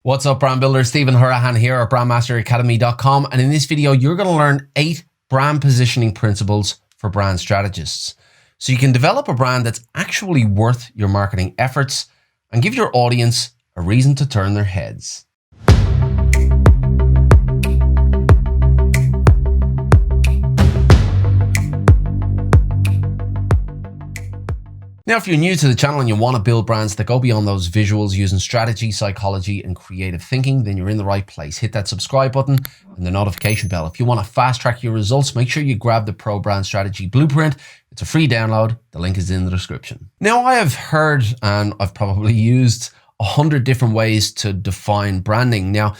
What's up, brand builder? Stephen Hurahan here at brandmasteracademy.com, and in this video you're going to learn 8 brand positioning principles for brand strategists so you can develop a brand that's actually worth your marketing efforts and give your audience a reason to turn their heads. Now, if you're new to the channel and you want to build brands that go beyond those visuals using strategy, psychology, and creative thinking, then you're in the right place. Hit that subscribe button and the notification bell. If you want to fast track your results, make sure you grab the Pro Brand Strategy Blueprint. It's a free download. The link is in the description. Now, I have heard and I've probably used 100 different ways to define branding. Now,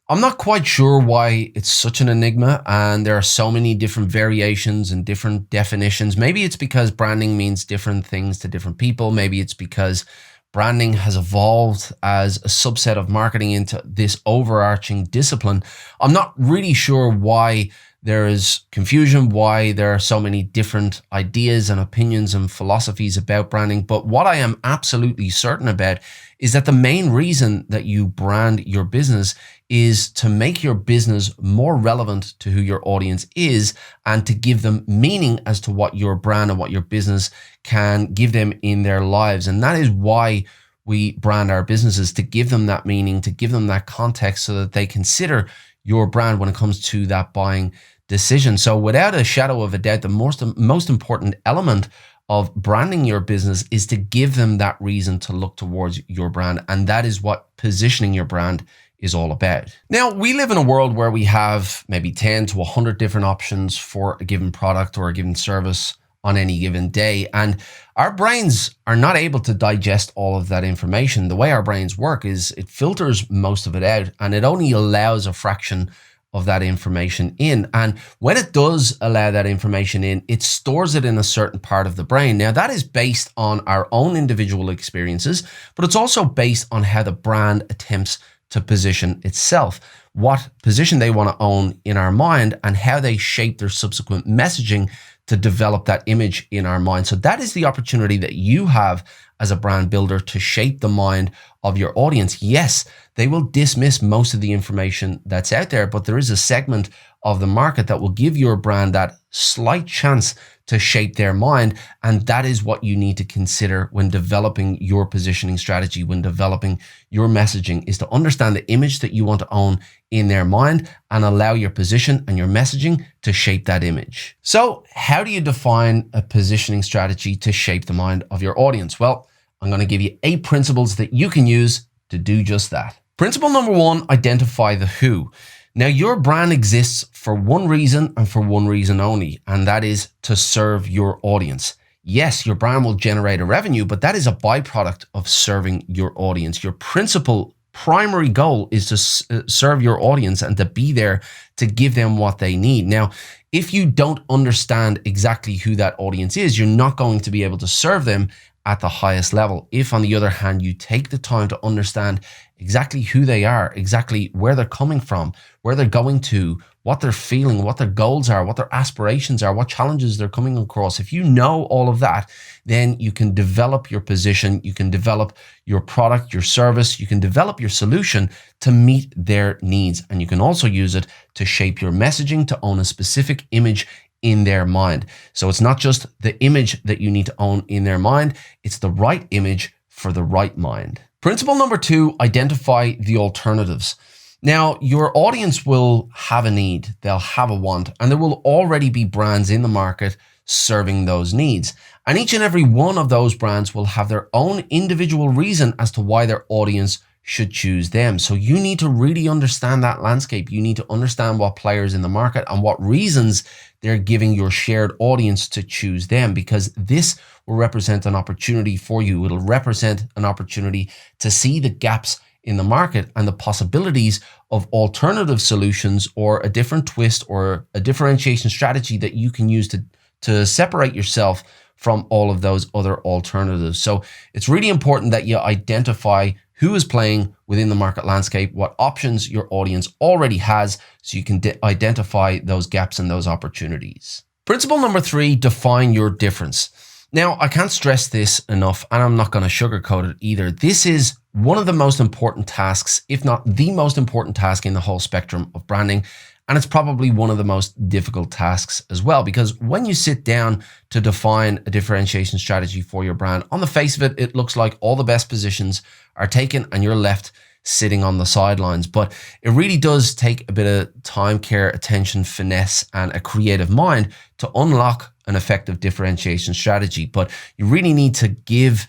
I'm not quite sure why it's such an enigma and there are so many different variations and different definitions. Maybe it's because branding means different things to different people. Maybe it's because branding has evolved as a subset of marketing into this overarching discipline. I'm not really sure why there is confusion, why there are so many different ideas and opinions and philosophies about branding. But what I am absolutely certain about is that the main reason that you brand your business is to make your business more relevant to who your audience is and to give them meaning as to what your brand and what your business can give them in their lives. And that is why we brand our businesses, to give them that meaning, to give them that context so that they consider your brand when it comes to that buying decision. So without a shadow of a doubt, the most important element of branding your business is to give them that reason to look towards your brand. And that is what positioning your brand is all about. Now, we live in a world where we have maybe 10 to 100 different options for a given product or a given service on any given day. And our brains are not able to digest all of that information. The way our brains work is it filters most of it out and it only allows a fraction of that information in. And when it does allow that information in, it stores it in a certain part of the brain. Now, that is based on our own individual experiences, but it's also based on how the brand attempts to position itself, what position they want to own in our mind, and how they shape their subsequent messaging to develop that image in our mind. So that is the opportunity that you have as a brand builder to shape the mind of your audience. Yes, they will dismiss most of the information that's out there, but there is a segment of the market that will give your brand that slight chance to shape their mind. And that is what you need to consider when developing your positioning strategy, when developing your messaging, is to understand the image that you want to own in their mind and allow your position and your messaging to shape that image. So how do you define a positioning strategy to shape the mind of your audience? Well, I'm going to give you 8 principles that you can use to do just that. Principle number 1, identify the who. Now, your brand exists for one reason and for one reason only, and that is to serve your audience. Yes, your brand will generate a revenue, but that is a byproduct of serving your audience. Your primary goal is to serve your audience and to be there to give them what they need. Now, if you don't understand exactly who that audience is, you're not going to be able to serve them at the highest level. If, on the other hand, you take the time to understand exactly who they are, exactly where they're coming from, where they're going to, what they're feeling, what their goals are, what their aspirations are, what challenges they're coming across. If you know all of that, then you can develop your position, you can develop your product, your service, you can develop your solution to meet their needs. And you can also use it to shape your messaging, to own a specific image in their mind. So it's not just the image that you need to own in their mind, it's the right image for the right mind. Principle number 2, identify the alternatives. Now, your audience will have a need, they'll have a want, and there will already be brands in the market serving those needs. And each and every one of those brands will have their own individual reason as to why their audience should choose them. So you need to really understand that landscape. You need to understand what players in the market and what reasons they're giving your shared audience to choose them, because this will represent an opportunity for you. It'll represent an opportunity to see the gaps in the market and the possibilities of alternative solutions or a different twist or a differentiation strategy that you can use to separate yourself from all of those other alternatives. So it's really important that you identify who is playing within the market landscape, what options your audience already has, so you can identify those gaps and those opportunities. Principle number 3, define your difference. Now, I can't stress this enough, and I'm not going to sugarcoat it either. This is one of the most important tasks, if not the most important task in the whole spectrum of branding. And it's probably one of the most difficult tasks as well, because when you sit down to define a differentiation strategy for your brand, on the face of it, it looks like all the best positions are taken and you're left sitting on the sidelines. But it really does take a bit of time, care, attention, finesse, and a creative mind to unlock an effective differentiation strategy. But you really need to give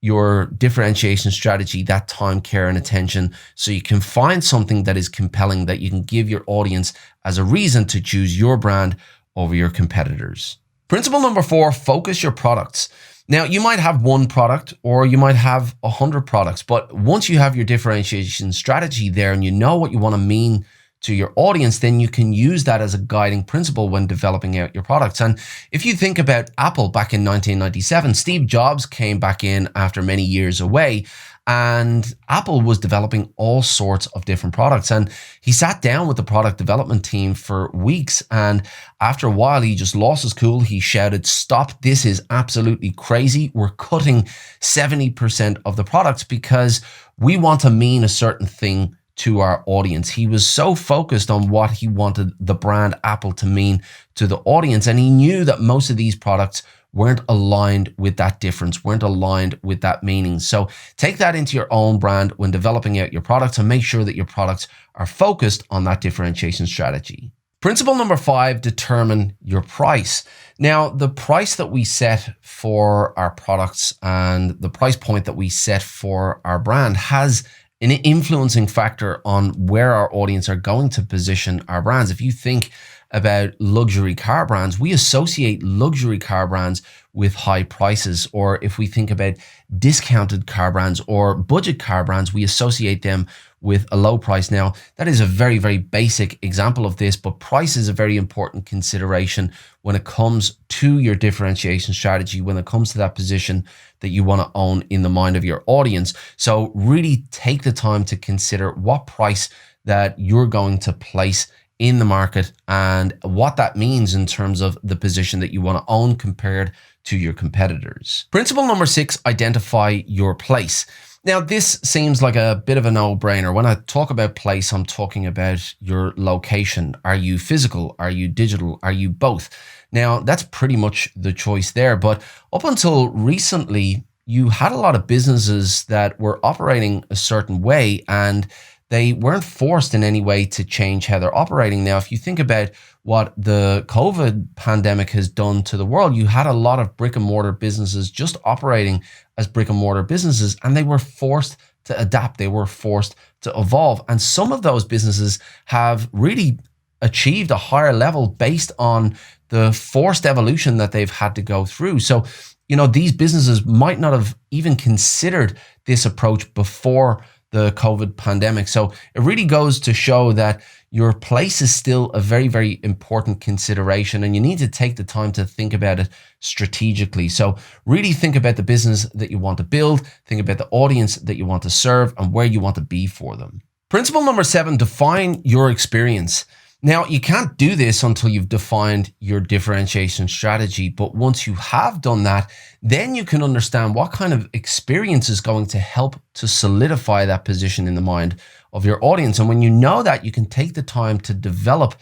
your differentiation strategy that time, care, and attention so you can find something that is compelling that you can give your audience as a reason to choose your brand over your competitors. Principle number 4, focus your products. Now, you might have one product or you might have 100 products, but once you have your differentiation strategy there and you know what you want to mean to your audience, then you can use that as a guiding principle when developing out your products. And if you think about Apple back in 1997, Steve Jobs came back in after many years away, and Apple was developing all sorts of different products. And he sat down with the product development team for weeks. And after a while, he just lost his cool. He shouted, "Stop, this is absolutely crazy. We're cutting 70% of the products because we want to mean a certain thing to our audience." He was so focused on what he wanted the brand Apple to mean to the audience. And he knew that most of these products weren't aligned with that difference, weren't aligned with that meaning. So take that into your own brand when developing out your products and make sure that your products are focused on that differentiation strategy. Principle number 5, determine your price. Now, the price that we set for our products and the price point that we set for our brand has an influencing factor on where our audience are going to position our brands. If you think about luxury car brands, we associate luxury car brands with high prices. Or if we think about discounted car brands or budget car brands, we associate them with a low price. Now, that is a very, very basic example of this, but price is a very important consideration when it comes to your differentiation strategy, when it comes to that position that you want to own in the mind of your audience. So really take the time to consider what price that you're going to place in the market and what that means in terms of the position that you want to own compared to your competitors. Principle number 6, identify your place. Now, this seems like a bit of a no-brainer. When I talk about place, I'm talking about your location. Are you physical? Are you digital? Are you both? Now, that's pretty much the choice there. But up until recently, you had a lot of businesses that were operating a certain way and they weren't forced in any way to change how they're operating. Now, if you think about what the COVID pandemic has done to the world, you had a lot of brick and mortar businesses just operating as brick and mortar businesses, and they were forced to adapt. They were forced to evolve. And some of those businesses have really achieved a higher level based on the forced evolution that they've had to go through. So, you know, these businesses might not have even considered this approach before the COVID pandemic. So it really goes to show that your place is still a very, very important consideration, and you need to take the time to think about it strategically. So really think about the business that you want to build, think about the audience that you want to serve and where you want to be for them. Principle number 7, define your experience. Now, you can't do this until you've defined your differentiation strategy, but once you have done that, then you can understand what kind of experience is going to help to solidify that position in the mind of your audience. And when you know that, you can take the time to develop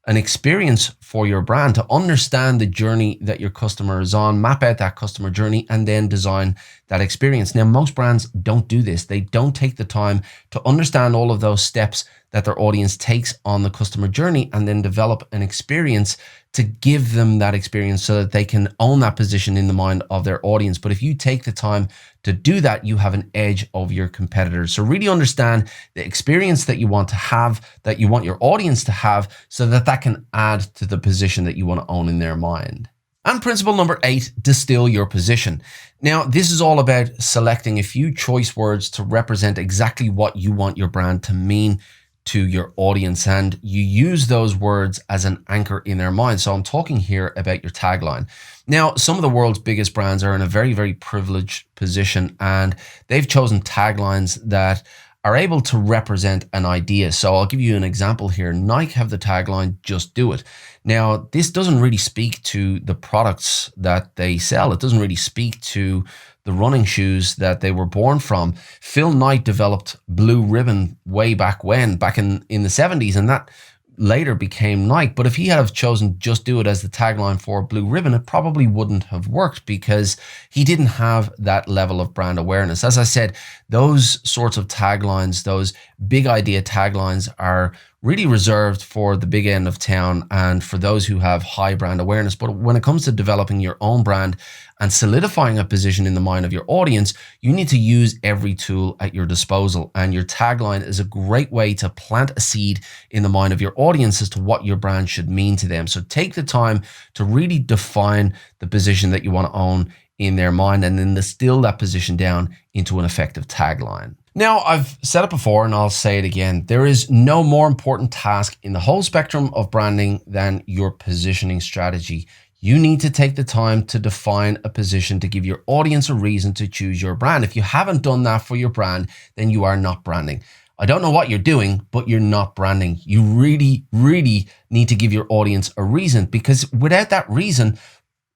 an experience for your brand, to understand the journey that your customer is on, map out that customer journey, and then design that experience. Now, most brands don't do this. They don't take the time to understand all of those steps that their audience takes on the customer journey and then develop an experience to give them that experience so that they can own that position in the mind of their audience. But if you take the time to do that, you have an edge over your competitors. So really understand the experience that you want to have, that you want your audience to have, so that that can add to the position that you want to own in their mind. And principle number 8, distill your position. Now, this is all about selecting a few choice words to represent exactly what you want your brand to mean to your audience, and you use those words as an anchor in their mind. So I'm talking here about your tagline. Now, some of the world's biggest brands are in a very, very privileged position, and they've chosen taglines that are able to represent an idea. So I'll give you an example here. Nike have the tagline, "Just do it." Now, this doesn't really speak to the products that they sell. It doesn't really speak to the running shoes that they were born from. Phil Knight developed Blue Ribbon way back when, back in the 70s, and that later became Nike. But if he had have chosen just do it as the tagline for Blue Ribbon, it probably wouldn't have worked because he didn't have that level of brand awareness. As I said, those sorts of taglines, those big idea taglines, are really reserved for the big end of town and for those who have high brand awareness. But when it comes to developing your own brand and solidifying a position in the mind of your audience, you need to use every tool at your disposal. And your tagline is a great way to plant a seed in the mind of your audience as to what your brand should mean to them. So take the time to really define the position that you want to own in their mind and then distill that position down into an effective tagline. Now, I've said it before and I'll say it again. There is no more important task in the whole spectrum of branding than your positioning strategy. You need to take the time to define a position to give your audience a reason to choose your brand. If you haven't done that for your brand, then you are not branding. I don't know what you're doing, but you're not branding. You really, really need to give your audience a reason, because without that reason,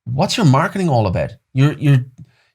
what's your marketing all about? You're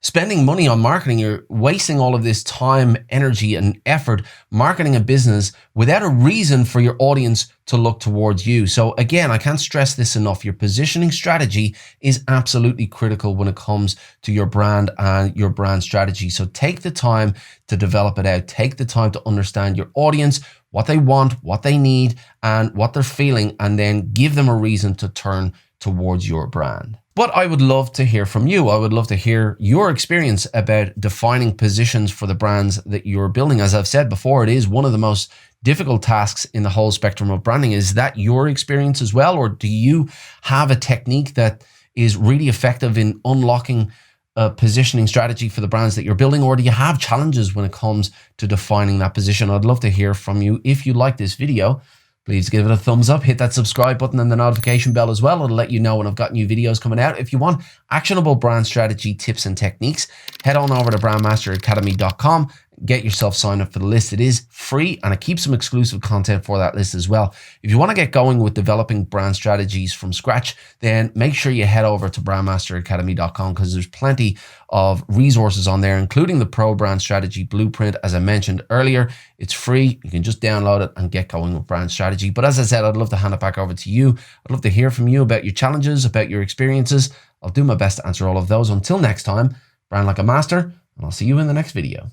spending money on marketing. You're wasting all of this time, energy, and effort marketing a business without a reason for your audience to look towards you. So again, I can't stress this enough. Your positioning strategy is absolutely critical when it comes to your brand and your brand strategy. So take the time to develop it out. Take the time to understand your audience, what they want, what they need, and what they're feeling, and then give them a reason to turn towards your brand. But I would love to hear from you. I would love to hear your experience about defining positions for the brands that you're building. As I've said before, it is one of the most difficult tasks in the whole spectrum of branding. Is that your experience as well? Or do you have a technique that is really effective in unlocking a positioning strategy for the brands that you're building? Or do you have challenges when it comes to defining that position? I'd love to hear from you. If you like this video, please give it a thumbs up, hit that subscribe button and the notification bell as well. It'll let you know when I've got new videos coming out. If you want actionable brand strategy tips and techniques, head on over to BrandMasterAcademy.com. Get yourself signed up for the list. It is free and I keep some exclusive content for that list as well. If you want to get going with developing brand strategies from scratch, then make sure you head over to BrandMasterAcademy.com because there's plenty of resources on there, including the Pro Brand Strategy Blueprint. As I mentioned earlier, it's free. You can just download it and get going with brand strategy. But as I said, I'd love to hand it back over to you. I'd love to hear from you about your challenges, about your experiences. I'll do my best to answer all of those. Until next time, brand like a master, and I'll see you in the next video.